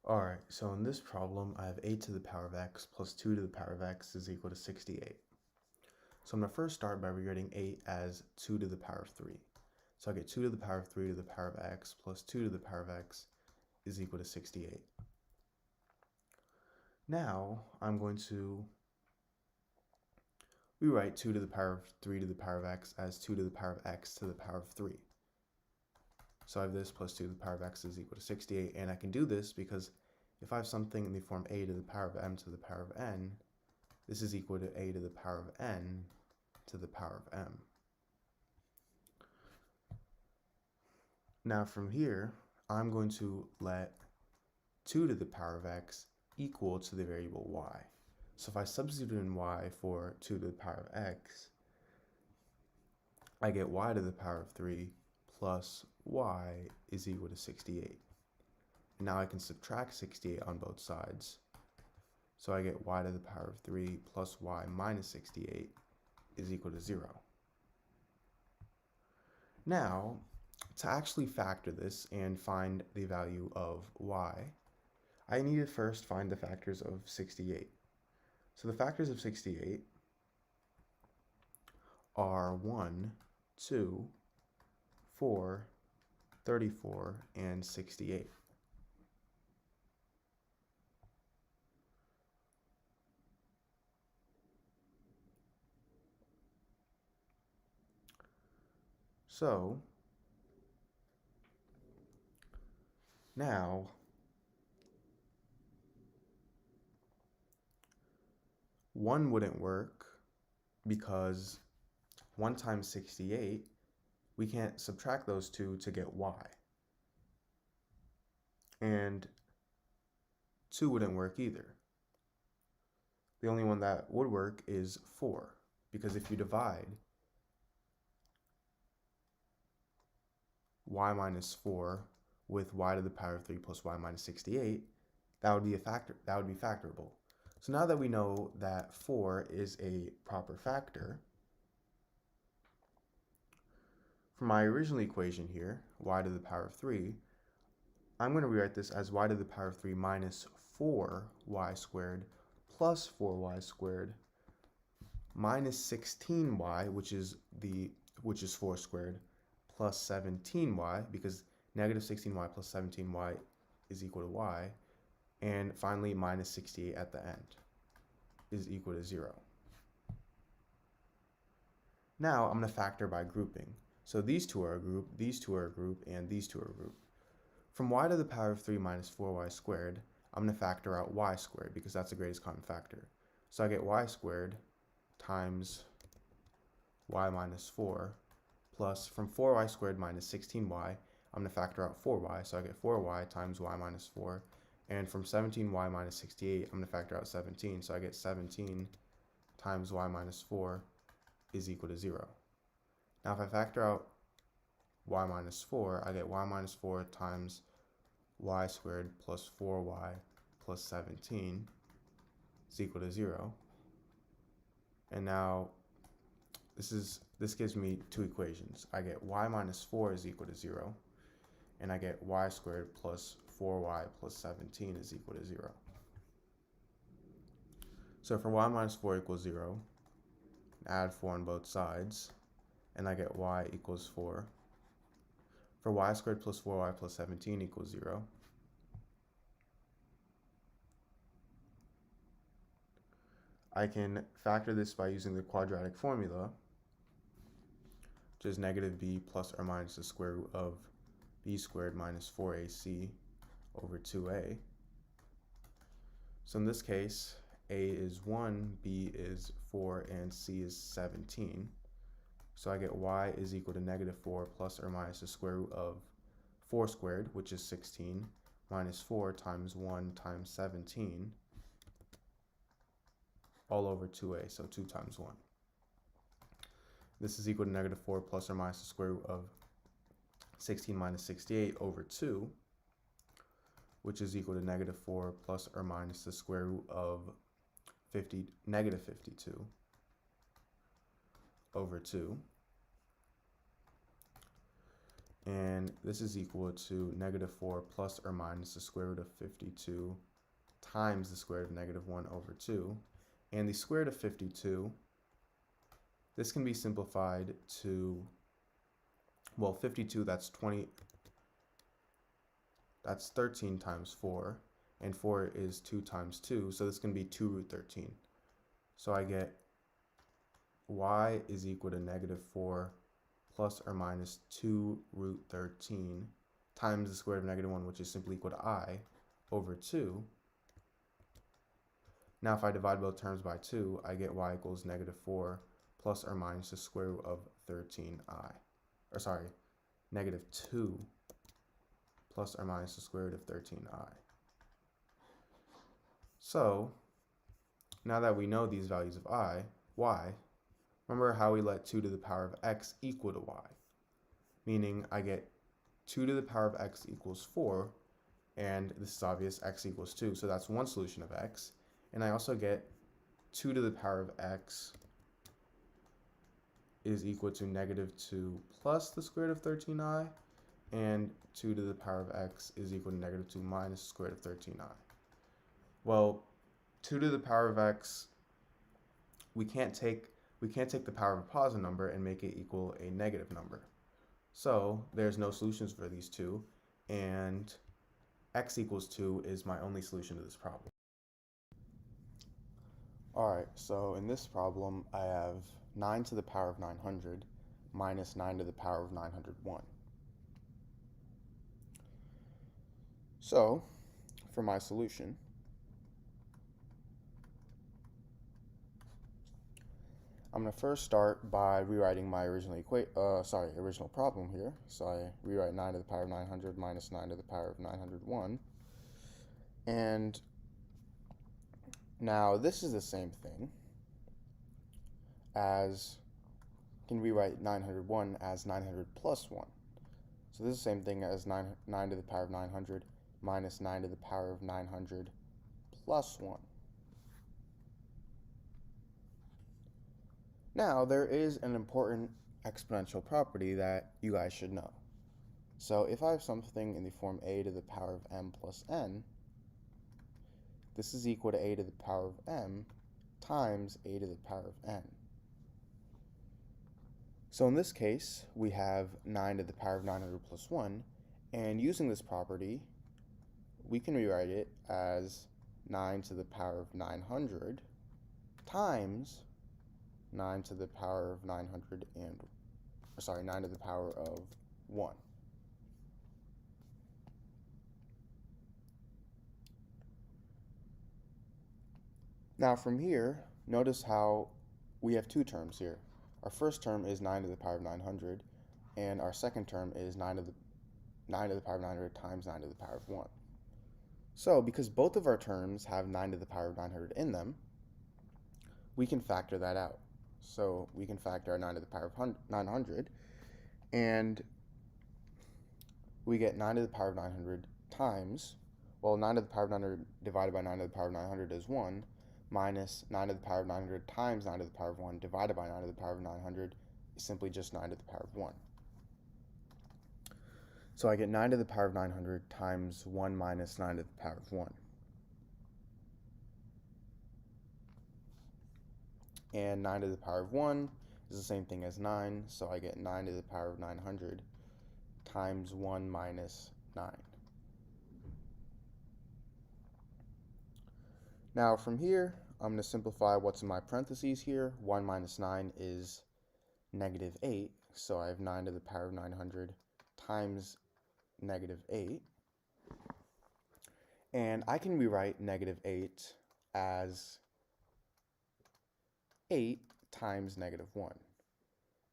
Alright, so in this problem, I have 8 to the power of x plus 2 to the power of x is equal to 68. So I'm going to first start by rewriting 8 as 2 to the power of 3. So I get 2 to the power of 3 to the power of x plus 2 to the power of x is equal to 68. Now, I'm going to rewrite 2 to the power of 3 to the power of x as 2 to the power of x to the power of 3. So I have this plus 2 to the power of x is equal to 68, and I can do this because if I have something in the form a to the power of m to the power of n, this is equal to a to the power of n to the power of m. Now from here, I'm going to let 2 to the power of x equal to the variable y. So if I substitute in y for 2 to the power of x, I get y to the power of 3 plus y is equal to 68. And now I can subtract 68 on both sides. So I get y to the power of 3 plus y minus 68 is equal to 0. Now, to actually factor this and find the value of y, I need to first find the factors of 68. So the factors of 68 are 1, 2, 4, 34, and 68. So now 1 wouldn't work because 1 times 68, we can't subtract those two to get y. And 2 wouldn't work either. The only one that would work is 4, because if you divide y minus 4 with y to the power of 3 plus y minus 68, that would be factorable. So now that we know that 4 is a proper factor, for my original equation here, y to the power of 3, I'm going to rewrite this as y to the power of 3 minus 4y squared plus 4y squared minus 16y, which is 4 squared, plus 17y, because negative 16y plus 17y is equal to y, and finally minus 68 at the end is equal to 0. Now I'm going to factor by grouping. So these two are a group, these two are a group, and these two are a group. From y to the power of 3 minus 4y squared, I'm going to factor out y squared because that's the greatest common factor. So I get y squared times y minus 4 plus, from 4y squared minus 16y, I'm going to factor out 4y, so I get 4y times y minus 4. And from 17y minus 68, I'm going to factor out 17, so I get 17 times y minus 4 is equal to 0. Now if I factor out y minus 4, I get y minus 4 times y squared plus 4y plus 17 is equal to 0. And now this gives me two equations. I get y minus 4 is equal to 0, and I get y squared plus 4y plus 17 is equal to 0. So for y minus 4 equals 0, add 4 on both sides, and I get y equals 4. For y squared plus 4y plus 17 equals 0, I can factor this by using the quadratic formula, which is negative b plus or minus the square root of b squared minus 4ac over 2a. So in this case, a is 1, b is 4, and c is 17. So I get y is equal to negative 4 plus or minus the square root of 4 squared, which is 16, minus 4 times 1 times 17, all over 2a, so 2 times 1. This is equal to negative 4 plus or minus the square root of 16 minus 68 over 2, which is equal to negative 4 plus or minus the square root of negative 52 over 2. and this is equal to negative 4 plus or minus the square root of 52 times the square root of negative 1 over 2. And the square root of 52, this can be simplified to, well, 52, that's 13 times 4, and 4 is 2 times 2, so this can be 2 root 13. So I get y is equal to negative 4 plus or minus 2 root 13 times the square root of negative 1, which is simply equal to I, over 2. Now if I divide both terms by 2, I get y equals negative 4 plus or minus the square root of 13i. Or sorry, negative 2 plus or minus the square root of 13i. So now that we know these values of y, remember how we let 2 to the power of x equal to y, meaning I get 2 to the power of x equals 4, and this is obvious, x equals 2, so that's one solution of x. And I also get 2 to the power of x is equal to negative 2 plus the square root of 13i, and 2 to the power of x is equal to negative 2 minus the square root of 13i. Well, 2 to the power of x, we can't take the power of a positive number and make it equal a negative number. So there's no solutions for these two, and x equals 2 is my only solution to this problem. Alright, so in this problem I have 9 to the power of 900 minus 9 to the power of 901. So, for my solution, I'm going to first start by rewriting my original problem here. So I rewrite 9 to the power of 900 minus 9 to the power of 901. And now this is the same thing as, can rewrite 901 as 900 plus 1. So this is the same thing as 9 to the power of 900 minus 9 to the power of 900 plus 1. Now, there is an important exponential property that you guys should know. So if I have something in the form a to the power of m plus n, this is equal to a to the power of m times a to the power of n. So in this case, we have 9 to the power of 900 plus 1, and using this property, we can rewrite it as 9 to the power of 900 times 9 to the power of 9 to the power of 1. Now from here, notice how we have two terms here. Our first term is 9 to the power of 900, and our second term is 9 to the power of 900 times 9 to the power of 1. So because both of our terms have 9 to the power of 900 in them, we can factor that out. So we can factor our 9 to the power of 900, and we get 9 to the power of 900 times, well, 9 to the power of 900 divided by 9 to the power of 900 is 1, minus 9 to the power of 900 times 9 to the power of 1 divided by 9 to the power of 900 is simply just 9 to the power of 1. So I get 9 to the power of 900 times 1 minus 9 to the power of 1. And 9 to the power of 1 is the same thing as 9, so I get 9 to the power of 900 times 1 minus 9. Now from here, I'm going to simplify what's in my parentheses here. 1 minus 9 is negative 8, so I have 9 to the power of 900 times negative 8. And I can rewrite negative 8 as 8 times negative 1.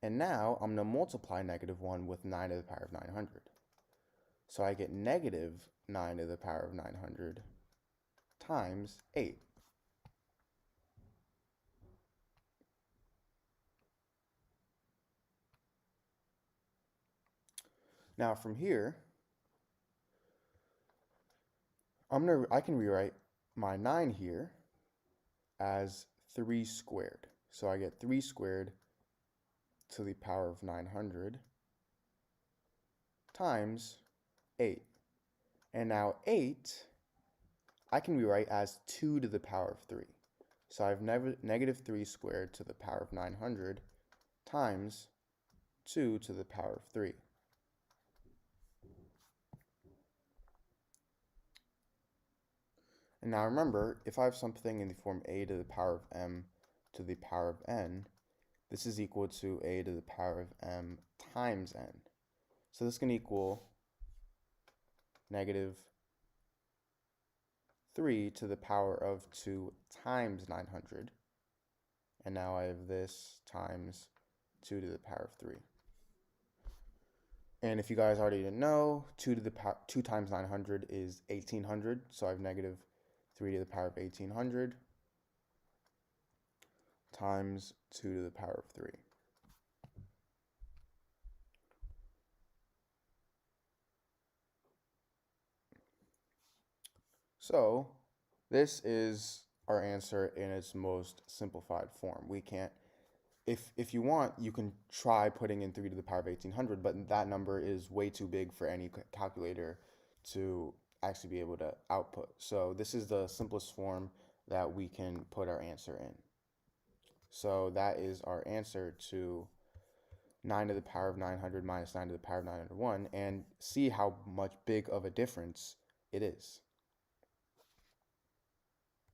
And now I'm going to multiply negative 1 with 9 to the power of 900. So I get negative 9 to the power of 900 times 8. Now from here, I can rewrite my 9 here as 3 squared. So I get 3 squared to the power of 900 times 8. And now 8, I can rewrite as 2 to the power of 3. So I have negative 3 squared to the power of 900 times 2 to the power of 3. And now remember, if I have something in the form a to the power of m to the power of n, this is equal to a to the power of m times n. So this can equal negative 3 to the power of 2 times 900. And now I have this times 2 to the power of 3. And if you guys already didn't know, 2 times 900 is 1800. So I have negative 3 to the power of 1800 times 2 to the power of 3. So this is our answer in its most simplified form. We can't, if you want, you can try putting in 3 to the power of 1800, but that number is way too big for any calculator to actually be able to output. So this is the simplest form that we can put our answer in. So that is our answer to 9 to the power of 900 minus 9 to the power of 901, and see how much big of a difference it is.